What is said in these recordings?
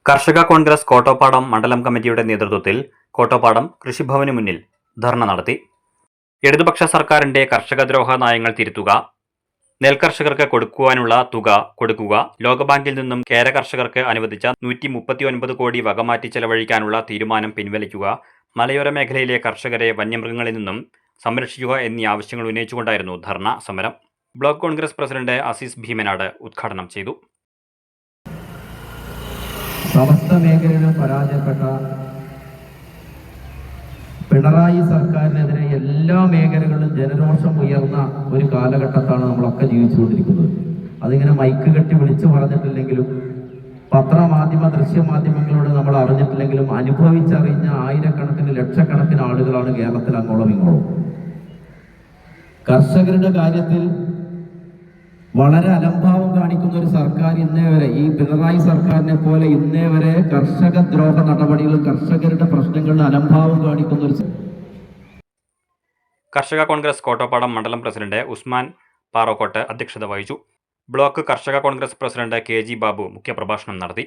കർഷക കോൺഗ്രസ് കോട്ടോപ്പാടം മണ്ഡലം കമ്മിറ്റിയുടെ നേതൃത്വത്തിൽ കോട്ടോപ്പാടം കൃഷിഭവന് മുന്നിൽ ധർണ നടത്തി. ഇടതുപക്ഷ സർക്കാരിന്റെ കർഷകദ്രോഹ നയങ്ങൾ തിരുത്തുക, നെൽകർഷകർക്ക് കൊടുക്കുവാനുള്ള തുക കൊടുക്കുക, ലോകബാങ്കിൽ നിന്നും കേര കർഷകർക്ക് അനുവദിച്ച 139 കോടി വകമാറ്റി ചെലവഴിക്കാനുള്ള തീരുമാനം പിൻവലിക്കുക, മലയോര മേഖലയിലെ കർഷകരെ വന്യമൃഗങ്ങളിൽ നിന്നും സംരക്ഷിക്കുക എന്നീ ആവശ്യങ്ങൾ ഉന്നയിച്ചുകൊണ്ടായിരുന്നു ധർണ സമരം. ബ്ലോക്ക് കോൺഗ്രസ് പ്രസിഡന്റ് അസീസ് ഭീമനാട് ഉദ്ഘാടനം ചെയ്തു. സമസ്ത മേഖലകളിൽ പരാജയപ്പെട്ട പിണറായി സർക്കാരിനെതിരെ എല്ലാ മേഖലകളിലും ജനരോഷം ഉയർന്ന ഒരു കാലഘട്ടത്താണ് നമ്മളൊക്കെ ജീവിച്ചുകൊണ്ടിരിക്കുന്നത്. അതിങ്ങനെ മൈക്ക് കെട്ടി വിളിച്ചു പറഞ്ഞിട്ടില്ലെങ്കിലും പത്രമാധ്യമ ദൃശ്യമാധ്യമങ്ങളോട് നമ്മൾ അറിഞ്ഞിട്ടില്ലെങ്കിലും അനുഭവിച്ചറിഞ്ഞ ആയിരക്കണക്കിന് ലക്ഷക്കണക്കിന് ആളുകളാണ് കേരളത്തിൽ അങ്ങോളം ഇങ്ങോളം. കർഷകരുടെ കാര്യത്തിൽ വളരെ അലംഭാവം കാണിക്കുന്ന ഒരു സർക്കാർ ഇന്നേ വരെ, ഈ പിണറായി സർക്കാരിനെ പോലെ ഇന്നേ വരെ കർഷക ദ്രോഹ നടപടികളും കർഷകരുടെ പ്രശ്നങ്ങളിൽ അലംഭാവം കാണിക്കുന്ന ഒരു കർഷക കോൺഗ്രസ് കോട്ടോപ്പാടം മണ്ഡലം പ്രസിഡന്റ് ഉസ്മാൻ പാറോക്കോട്ട് അധ്യക്ഷത വഹിച്ചു. ബ്ലോക്ക് കർഷക കോൺഗ്രസ് പ്രസിഡന്റ് KG ബാബു മുഖ്യപ്രഭാഷണം നടത്തി.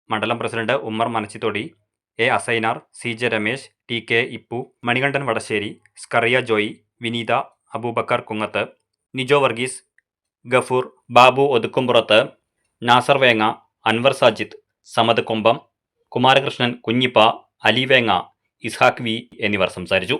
മണ്ഡലം president Ummer Manachithodi, A Asainar, CJ Ramesh, TK Ippu, Manikandan Vadasseri, Skaria Joy, Vineetha, Abubakar Kungath, Nijo Varghese, Gafoor, Babu Othukkumpurath, Nasar Venga, Anwar Sajid, Samad Kombam, Kumarakrishnan Kunjippa, Ali Venga, Ishaq V എന്നിവർ സംസാരിച്ചു.